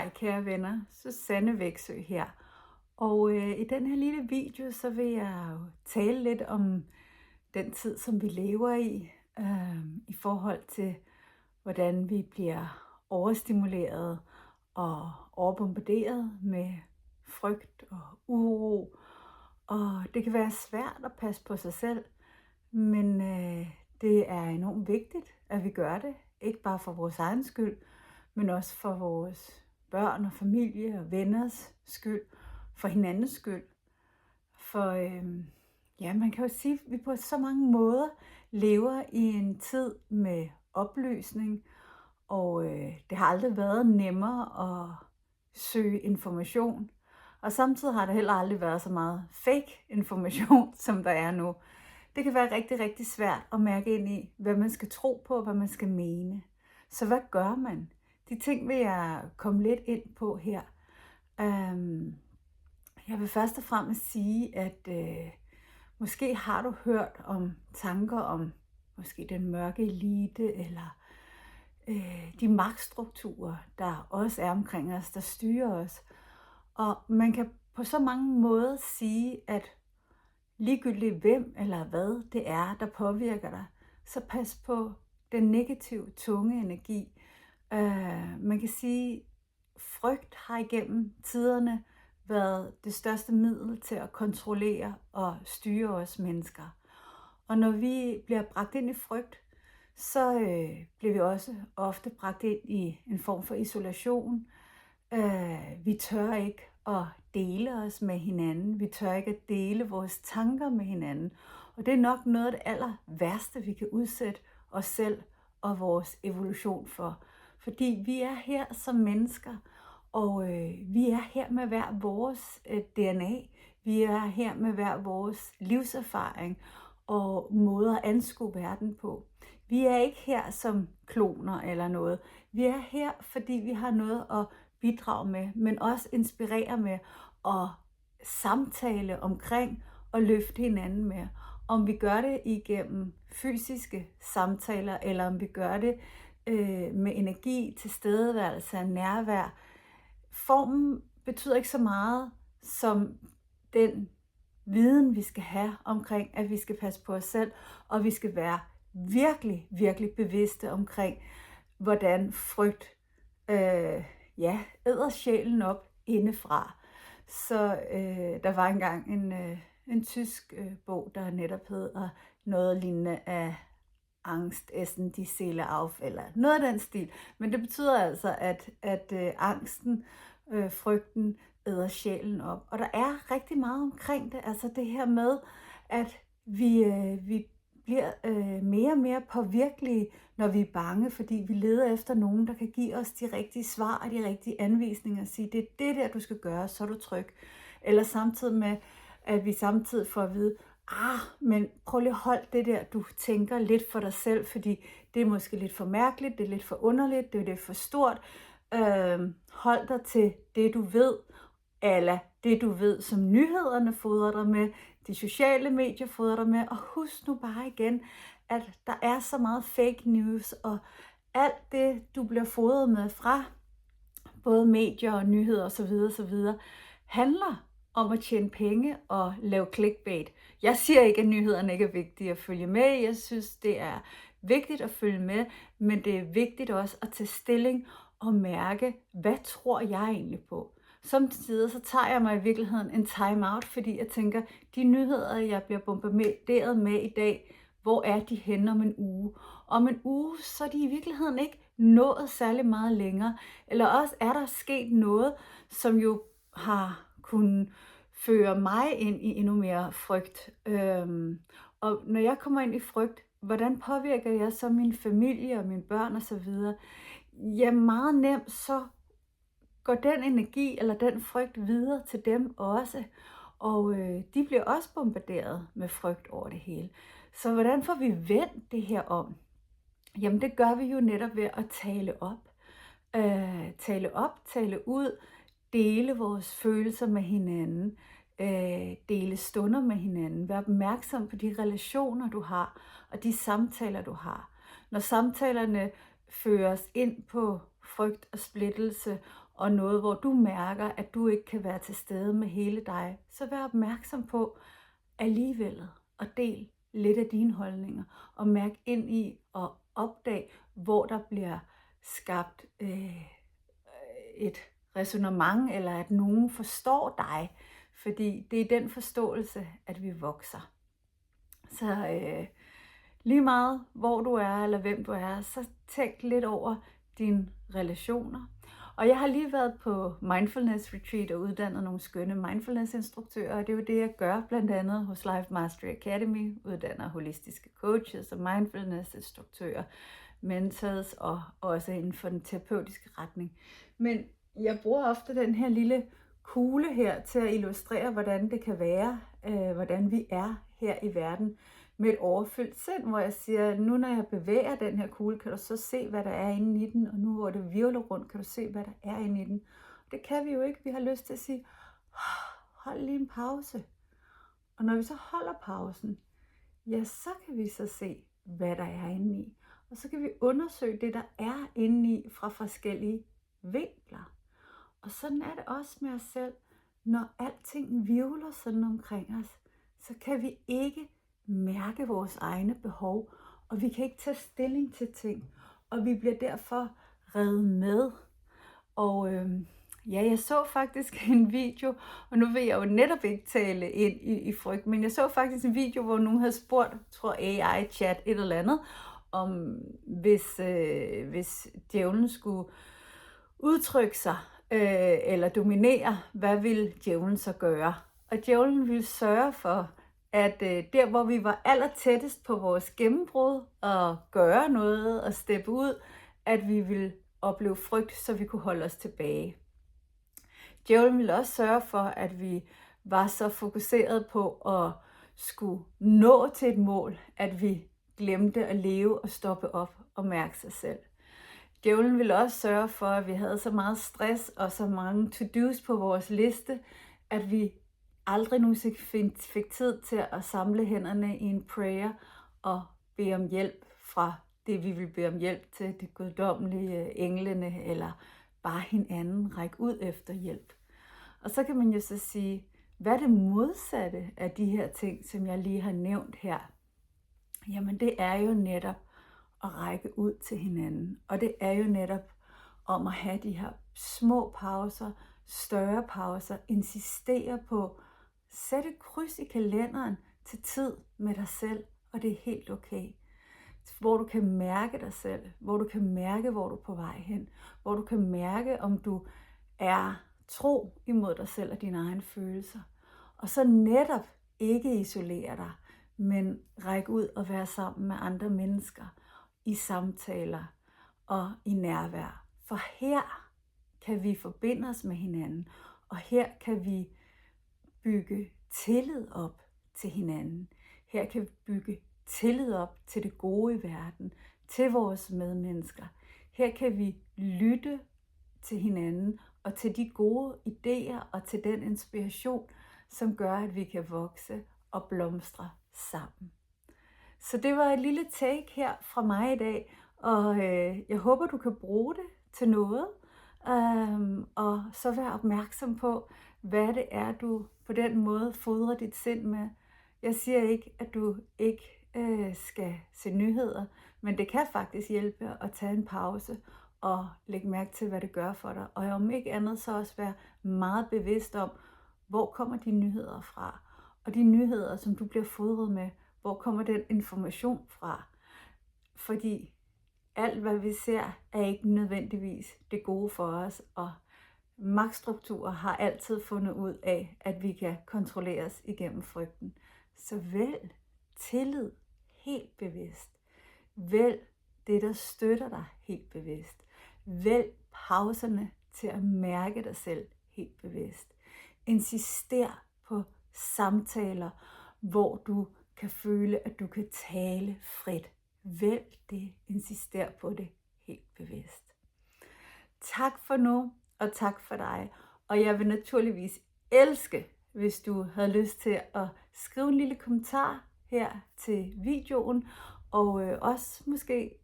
Hej kære venner, Susanne Veksø her. Og i den her lille video, så vil jeg jo tale lidt om den tid, som vi lever i forhold til, hvordan vi bliver overstimuleret og overbombarderet med frygt og uro. Og det kan være svært at passe på sig selv, men det er enormt vigtigt, at vi gør det. Ikke bare for vores egen skyld, men også for vores børn og familie og venners skyld, for hinandens skyld. For man kan jo sige, at vi på så mange måder lever i en tid med oplysning, og det har aldrig været nemmere at søge information. Og samtidig har der heller aldrig været så meget fake information, som der er nu. Det kan være rigtig, rigtig svært at mærke ind i, hvad man skal tro på, og hvad man skal mene. Så hvad gør man? De ting vil jeg komme lidt ind på her. Jeg vil først og fremmest sige, at måske har du hørt om tanker om måske den mørke elite, eller de magtstrukturer, der også er omkring os, der styrer os. Og man kan på så mange måder sige, at ligegyldigt hvem eller hvad det er, der påvirker dig, så pas på den negative, tunge energi. Man kan sige, at frygt har igennem tiderne været det største middel til at kontrollere og styre os mennesker. Og når vi bliver bragt ind i frygt, så bliver vi også ofte bragt ind i en form for isolation. Vi tør ikke at dele os med hinanden. Vi tør ikke at dele vores tanker med hinanden. Og det er nok noget af det aller værste, vi kan udsætte os selv og vores evolution for. Fordi vi er her som mennesker, og vi er her med hver vores DNA. Vi er her med hver vores livserfaring og måder at anskue verden på. Vi er ikke her som kloner eller noget. Vi er her, fordi vi har noget at bidrage med, men også inspirere med og samtale omkring og løfte hinanden med. Om vi gør det igennem fysiske samtaler, eller om vi gør det med energi, tilstedeværelse og nærvær. Formen betyder ikke så meget som den viden, vi skal have omkring, at vi skal passe på os selv, og vi skal være virkelig, virkelig bevidste omkring, hvordan frygt æder sjælen op indefra. Så der var engang en tysk bog, der netop hedder noget lignende af Angst essen die Seele auf, eller noget af den stil. Men det betyder altså, at angsten, frygten æder sjælen op. Og der er rigtig meget omkring det. Altså det her med, at vi bliver mere og mere påvirkelige, når vi er bange, fordi vi leder efter nogen, der kan give os de rigtige svar og de rigtige anvisninger og sige, det er det der, du skal gøre, så er du tryg. Eller samtidig med, at vi samtidig får at vide, men prøv lige at holde det der, du tænker lidt for dig selv, fordi det er måske lidt for mærkeligt, det er lidt for underligt, det er lidt for stort. Hold dig til det, du ved, eller det, du ved, som nyhederne fodrer dig med, de sociale medier fodrer dig med, og husk nu bare igen, at der er så meget fake news, og alt det, du bliver fodret med fra både medier og nyheder osv., handler om at tjene penge og lave clickbait. Jeg siger ikke, at nyhederne ikke er vigtige at følge med. Jeg synes, det er vigtigt at følge med, men det er vigtigt også at tage stilling og mærke, hvad tror jeg egentlig på? Samtidig så tager jeg mig i virkeligheden en time out, fordi jeg tænker, de nyheder, jeg bliver bombarderet med i dag, hvor er de henne om en uge? Om en uge, så er de i virkeligheden ikke nået særlig meget længere. Eller også er der sket noget, som jo har kunnet føre mig ind i endnu mere frygt. Og når jeg kommer ind i frygt, hvordan påvirker jeg så min familie og mine børn osv.? Ja, meget nemt så går den energi eller den frygt videre til dem også. Og de bliver også bombarderet med frygt over det hele. Så hvordan får vi vendt det her om? Jamen det gør vi jo netop ved at tale op. Tale ud, dele vores følelser med hinanden, dele stunder med hinanden, være opmærksom på de relationer, du har, og de samtaler, du har. Når samtalerne føres ind på frygt og splittelse, og noget, hvor du mærker, at du ikke kan være til stede med hele dig, så vær opmærksom på alligevel og del lidt af dine holdninger, og mærk ind i og opdag, hvor der bliver skabt et resonemang, eller at nogen forstår dig, fordi det er den forståelse, at vi vokser. Så lige meget hvor du er, eller hvem du er, så tænk lidt over dine relationer. Og jeg har lige været på mindfulness retreat og uddannet nogle skønne mindfulness instruktører, og det er jo det, jeg gør blandt andet hos Life Mastery Academy, uddanner holistiske coaches og mindfulness instruktører, mentors og også inden for den terapeutiske retning. Men jeg bruger ofte den her lille kugle her til at illustrere, hvordan det kan være, hvordan vi er her i verden med et overfyldt sind, hvor jeg siger, nu når jeg bevæger den her kugle, kan du så se, hvad der er inde i den, og nu hvor det virvler rundt, kan du se, hvad der er inde i den. Det kan vi jo ikke. Vi har lyst til at sige, hold lige en pause. Og når vi så holder pausen, ja, så kan vi så se, hvad der er inde i. Og så kan vi undersøge det, der er inde i fra forskellige vinkler. Og sådan er det også med os selv. Når alting virvler sådan omkring os, så kan vi ikke mærke vores egne behov, og vi kan ikke tage stilling til ting, og vi bliver derfor revet med. Og jeg så faktisk en video, og nu vil jeg jo netop ikke tale ind i frygt, men jeg så faktisk en video, hvor nogen havde spurgt, tror AI-chat et eller andet, om hvis djævlen skulle udtrykke sig, eller dominere, hvad ville djævlen så gøre? Og djævlen ville sørge for, at der hvor vi var allertættest på vores gennembrud og gøre noget og steppe ud, at vi ville opleve frygt, så vi kunne holde os tilbage. Djævlen ville også sørge for, at vi var så fokuseret på at skulle nå til et mål, at vi glemte at leve og stoppe op og mærke sig selv. Djævlen ville også sørge for, at vi havde så meget stress og så mange to-dos på vores liste, at vi aldrig nogensinde fik tid til at samle hænderne i en prayer og bede om hjælp fra det, vi vil bede om hjælp til, det guddommelige, englene eller bare hinanden, række ud efter hjælp. Og så kan man jo så sige, hvad er det modsatte af de her ting, som jeg lige har nævnt her? Jamen det er jo netop at række ud til hinanden. Og det er jo netop om at have de her små pauser, større pauser, insistere på, sæt et kryds i kalenderen til tid med dig selv, og det er helt okay. Hvor du kan mærke dig selv, hvor du kan mærke, hvor du er på vej hen, hvor du kan mærke, om du er tro imod dig selv og dine egne følelser. Og så netop ikke isolere dig, men række ud og være sammen med andre mennesker i samtaler og i nærvær. For her kan vi forbinde os med hinanden, og her kan vi bygge tillid op til hinanden. Her kan vi bygge tillid op til det gode i verden, til vores medmennesker. Her kan vi lytte til hinanden og til de gode idéer og til den inspiration, som gør, at vi kan vokse og blomstre sammen. Så det var et lille take her fra mig i dag, og jeg håber, du kan bruge det til noget, og så vær opmærksom på, hvad det er, du på den måde fodrer dit sind med. Jeg siger ikke, at du ikke skal se nyheder, men det kan faktisk hjælpe at tage en pause og lægge mærke til, hvad det gør for dig. Og om ikke andet, så også være meget bevidst om, hvor kommer de nyheder fra. Og de nyheder, som du bliver fodret med, hvor kommer den information fra? Fordi alt, hvad vi ser, er ikke nødvendigvis det gode for os, og magtstrukturer har altid fundet ud af, at vi kan kontrolleres igennem frygten. Så vælg tillid helt bevidst. Vælg det, der støtter dig helt bevidst. Vælg pauserne til at mærke dig selv helt bevidst. Insister på samtaler, hvor du kan føle, at du kan tale frit. Vælg det. Insister på det helt bevidst. Tak for nu, og tak for dig. Og jeg vil naturligvis elske, hvis du havde lyst til at skrive en lille kommentar her til videoen, Og også måske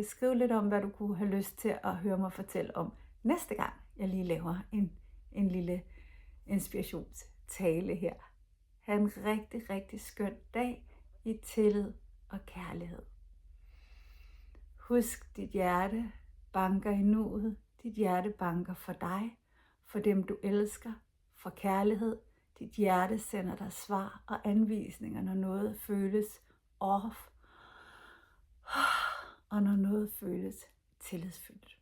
skrive lidt om, hvad du kunne have lyst til at høre mig fortælle om næste gang, jeg lige laver en lille inspirationstale her. Ha' en rigtig, rigtig skøn dag i tillid og kærlighed. Husk, dit hjerte banker i nuet. Dit hjerte banker for dig, for dem du elsker, for kærlighed. Dit hjerte sender dig svar og anvisninger, når noget føles off, og når noget føles tillidsfyldt.